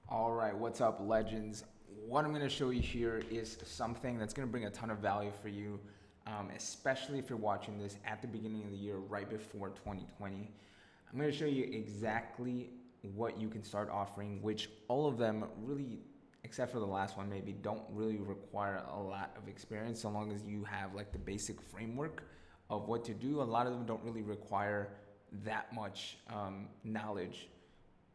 All right, what's up, legends? What I'm going to show you here is something that's going to bring a ton of value for you, especially if you're watching this at the beginning of the year, right before 2020. I'm going to show you exactly what you can start offering, which all of them really, except for the last one, maybe don't really require a lot of experience so long as you have like the basic framework of what to do. A lot of them don't really require that much knowledge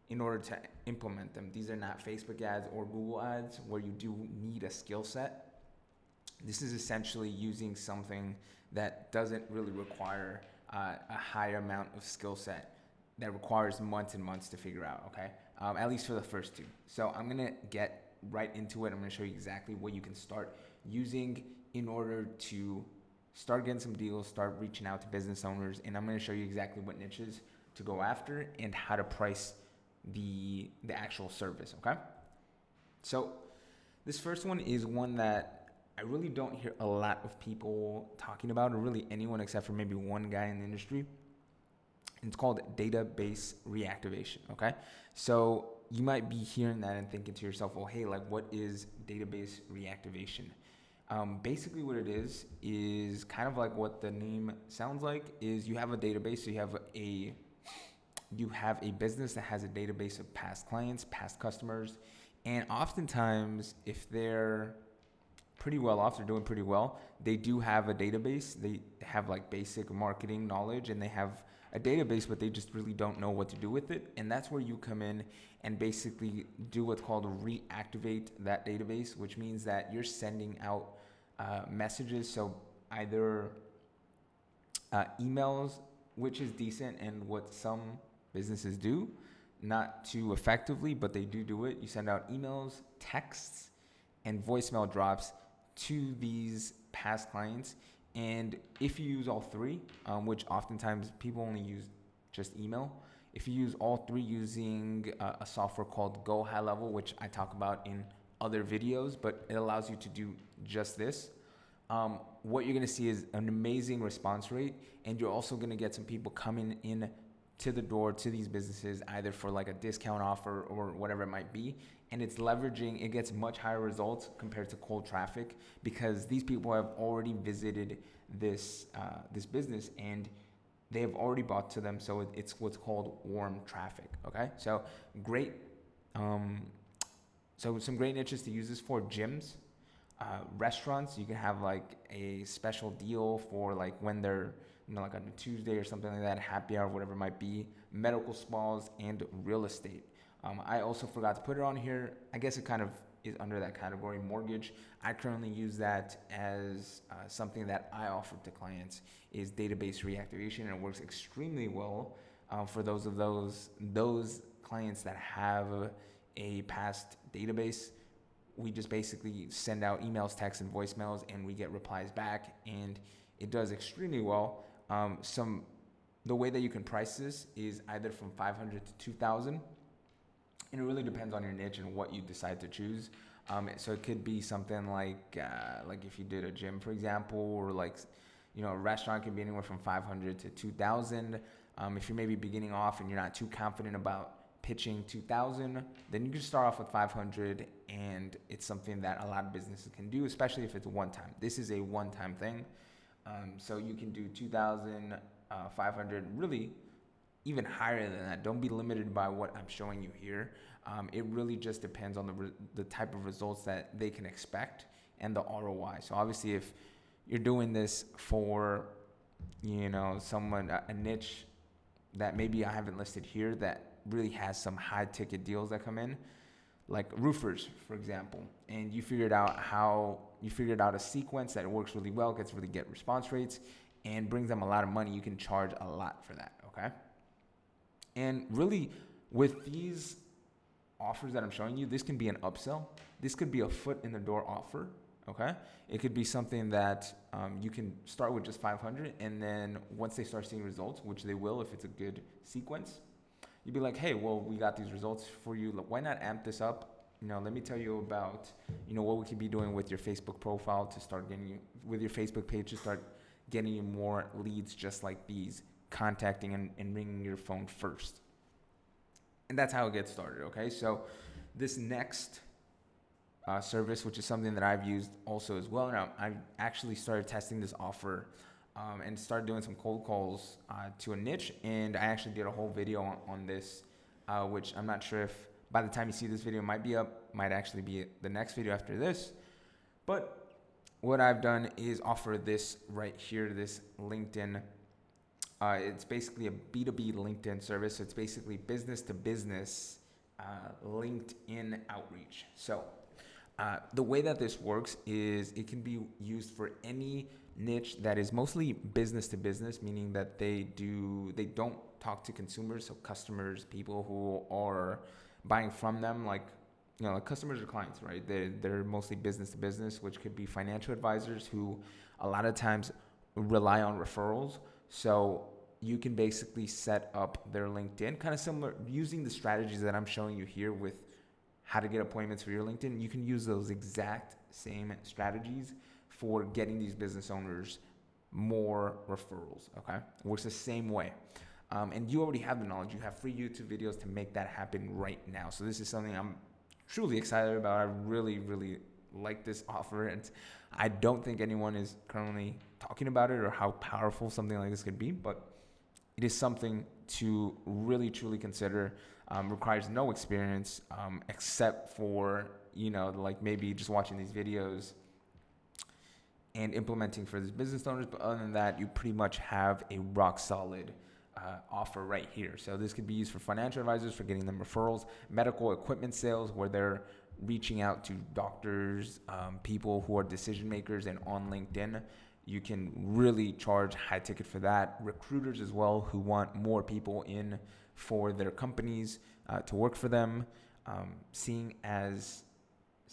in order to implement them. These are not Facebook ads or Google ads where you do need a skill set. This is essentially using something that doesn't really require a high amount of skill set that requires months and months to figure out, okay? At least for the first two. So I'm gonna get right into it. I'm gonna show you exactly what you can start using in order to start getting some deals, start reaching out to business owners, and I'm gonna show you exactly what niches to go after and how to price the actual service, okay? So this first one is one that I really don't hear a lot of people talking about, or really anyone except for maybe one guy in the industry. It's called database reactivation, okay? So you might be hearing that and thinking to yourself, well, hey, like what is database reactivation? Basically what it is kind of like what the name sounds like, is you have a database, so you have a business that has a database of past clients, past customers, and oftentimes if they're pretty well off, they're doing pretty well, they do have a database. They have like basic marketing knowledge and they have a database, but they just really don't know what to do with it. And that's where you come in and basically do what's called reactivate that database, which means that you're sending out messages. So either emails, which is decent and what some businesses do, not too effectively, but they do it. You send out emails, texts, and voicemail drops to these past clients. And if you use all three, which oftentimes people only use just email, if you use all three using a software called Go High Level, which I talk about in other videos, but it allows you to do just this, what you're going to see is an amazing response rate, and you're also going to get some people coming in to the door to these businesses either for like a discount offer or whatever it might be, and it's leveraging, it gets much higher results compared to cold traffic because these people have already visited this business and they have already bought to them, so it's what's called warm traffic. Okay, so great. So some great niches to use this for: gyms, restaurants. You can have like a special deal for like when they're, like on a Tuesday or something like that, happy hour, whatever it might be. Medical spas and real estate. I also forgot to put it on here. I guess it kind of is under that category. Mortgage. I currently use that as something that I offer to clients, is database reactivation, and it works extremely well for those clients that have a past database. We just basically send out emails, texts, and voicemails, and we get replies back, and it does extremely well. The way that you can price this is either from 500 to 2,000, and it really depends on your niche and what you decide to choose. So it could be something like if you did a gym, for example, or like, a restaurant can be anywhere from 500 to 2,000. If you're maybe beginning off and you're not too confident about pitching 2,000, then you can start off with 500, and it's something that a lot of businesses can do, especially if it's one time. This is a one-time thing. So you can do 2,500, really even higher than that. Don't be limited by what I'm showing you here. It really just depends on the type of results that they can expect and the ROI. So obviously if you're doing this for, someone, a niche that maybe I haven't listed here that really has some high ticket deals that come in, like roofers, for example, and you figured out a sequence that works really well, gets really good response rates, and brings them a lot of money, you can charge a lot for that, okay? And really, with these offers that I'm showing you, this can be an upsell. This could be a foot in the door offer, okay? It could be something that you can start with just 500, and then once they start seeing results, which they will if it's a good sequence, you'd be like, hey, well, we got these results for you. Why not amp this up? Let me tell you about, what we could be doing with your Facebook profile to start getting you, with your Facebook page to start getting you more leads just like these, contacting and ringing your phone first. And that's how it gets started, okay? So This next service, which is something that I've used also as well. Now, I've actually started testing this offer and started doing some cold calls to a niche. And I actually did a whole video on this, which I'm not sure if by the time you see this video it might be up, might actually be the next video after this. But what I've done is offer this right here, this LinkedIn. It's basically a B2B LinkedIn service. So it's basically business to business LinkedIn outreach. So the way that this works is it can be used for any niche that is mostly business to business, meaning that they don't talk to consumers, so customers, people who are buying from them, like like customers or clients, right? They're mostly business to business, which could be financial advisors who a lot of times rely on referrals. So you can basically set up their LinkedIn, kind of similar, using the strategies that I'm showing you here with how to get appointments for your LinkedIn. You can use those exact same strategies for getting these business owners more referrals, okay? It works the same way. And you already have the knowledge. You have free YouTube videos to make that happen right now. So this is something I'm truly excited about. I really, really like this offer. And I don't think anyone is currently talking about it or how powerful something like this could be, but it is something to really, truly consider. Requires no experience except for, like maybe just watching these videos and implementing for these business owners. But other than that, you pretty much have a rock solid offer right here. So this could be used for financial advisors for getting them referrals, medical equipment sales where they're reaching out to doctors, people who are decision makers and on LinkedIn. You can really charge high ticket for that. Recruiters as well who want more people in for their companies to work for them. Seeing as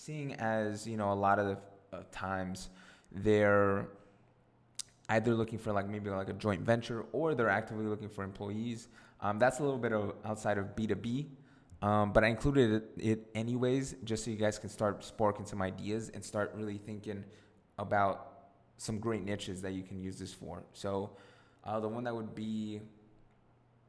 a lot of the times they're either looking for maybe a joint venture or they're actively looking for employees. That's a little bit of outside of B2B, but I included it anyways just so you guys can start sparking some ideas and start really thinking about some great niches that you can use this for. So the one that would be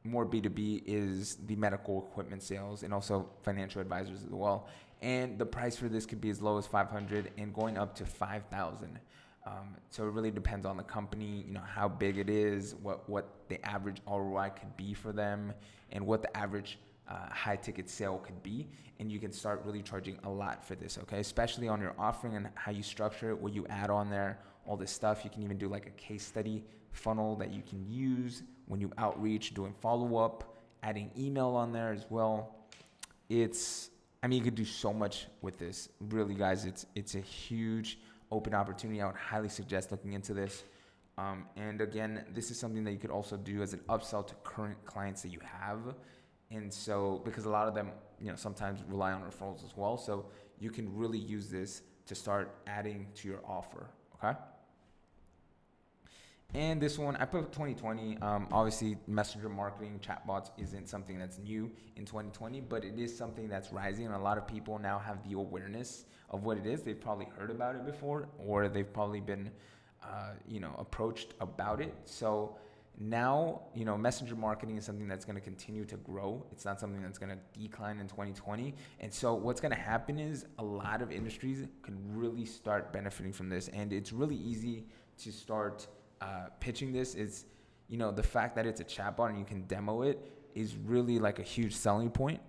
more B2B is the medical equipment sales and also financial advisors as well. And the price for this could be as low as $500 and going up to $5,000. So it really depends on the company, how big it is, what the average ROI could be for them, and what the average high ticket sale could be. And you can start really charging a lot for this, okay? Especially on your offering and how you structure it, what you add on there, all this stuff. You can even do a case study funnel that you can use when you outreach, doing follow-up, adding email on there as well. You could do so much with this. Really, guys, it's a huge open opportunity. I would highly suggest looking into this. And again, this is something that you could also do as an upsell to current clients that you have. And so, because a lot of them, sometimes rely on referrals as well. So you can really use this to start adding to your offer, okay? And this one, I put 2020. Obviously, messenger marketing, chatbots isn't something that's new in 2020, but it is something that's rising. And a lot of people now have the awareness of what it is. They've probably heard about it before, or they've probably been, approached about it. So now, messenger marketing is something that's going to continue to grow. It's not something that's going to decline in 2020. And so what's going to happen is a lot of industries can really start benefiting from this. And it's really easy to start pitching this. Is the fact that it's a chatbot and you can demo it is really a huge selling point.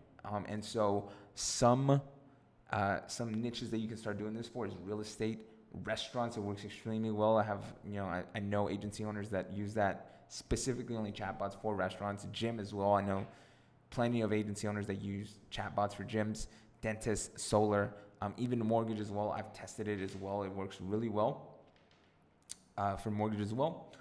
And so some niches that you can start doing this for is real estate, restaurants. It works extremely well. I have I know agency owners that use that specifically only chatbots for restaurants. Gym as well. I know plenty of agency owners that use chatbots for gyms, dentists, solar, even mortgage as well. I've tested it as well. It works really well. For mortgage as well.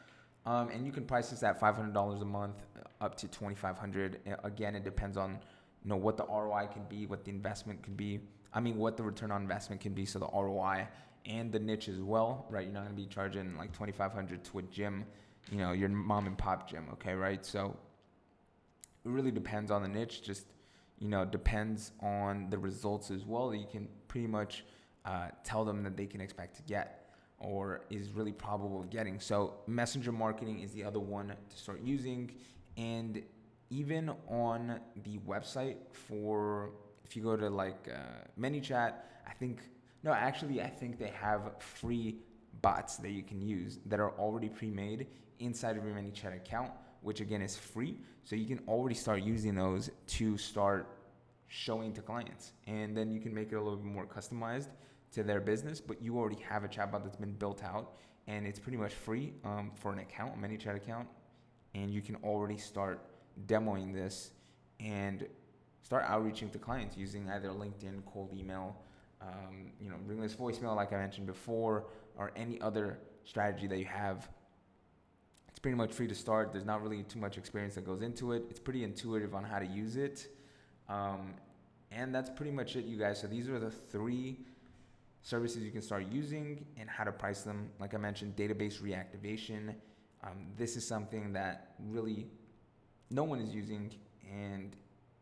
And you can price this at $500 a month up to $2,500. Again, it depends on what the ROI can be, what the investment can be. What the return on investment can be. So the ROI and the niche as well, right? You're not going to be charging $2,500 to a gym, your mom and pop gym, okay, right? So it really depends on the niche. Just depends on the results as well that you can pretty much tell them that they can expect to get, or is really probable of getting. So messenger marketing is the other one to start using. And even on the website for if you go to like ManyChat, I think they have free bots that you can use that are already pre-made inside of your ManyChat account, which again is free. So you can already start using those to start showing to clients, and then you can make it a little bit more customized to their business, but you already have a chatbot that's been built out, and it's pretty much free for an account, a ManyChat account, and you can already start demoing this and start outreaching to clients using either LinkedIn, cold email, ringless voicemail, like I mentioned before, or any other strategy that you have. It's pretty much free to start. There's not really too much experience that goes into it. It's pretty intuitive on how to use it. And that's pretty much it, you guys. So these are the 3 services you can start using and how to price them. Like I mentioned, database reactivation. This is something that really no one is using, and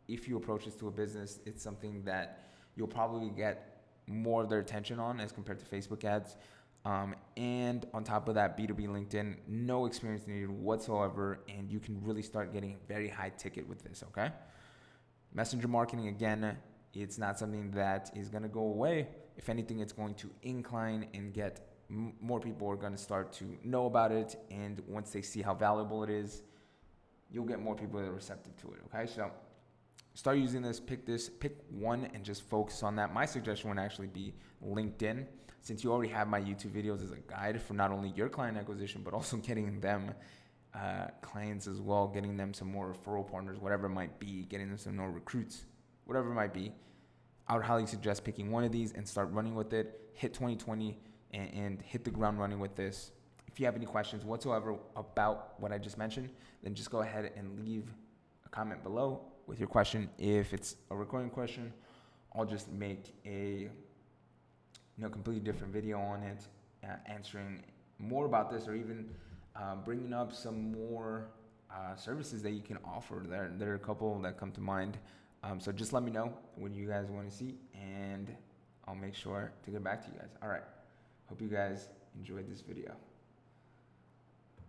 if you approach this to a business, it's something that you'll probably get more of their attention on as compared to Facebook ads. And on top of that, B2B LinkedIn, no experience needed whatsoever, and you can really start getting very high ticket with this, okay? Messenger marketing, again, it's not something that is going to go away. If anything, it's going to incline and get more people are going to start to know about it, and once they see how valuable it is, you'll get more people that are receptive to it, okay? So start using this, pick one and just focus on that. My suggestion would actually be LinkedIn, since you already have my YouTube videos as a guide for not only your client acquisition, but also getting them clients as well, getting them some more referral partners, whatever it might be, getting them some more recruits, whatever it might be. I would highly suggest picking one of these and start running with it. Hit 2020 and hit the ground running with this. If you have any questions whatsoever about what I just mentioned, then just go ahead and leave a comment below with your question. If it's a recurring question, I'll just make a completely different video on it, answering more about this, or even bringing up some more services that you can offer. There are a couple that come to mind. So just let me know what you guys want to see, and I'll make sure to get back to you guys. All right. Hope you guys enjoyed this video.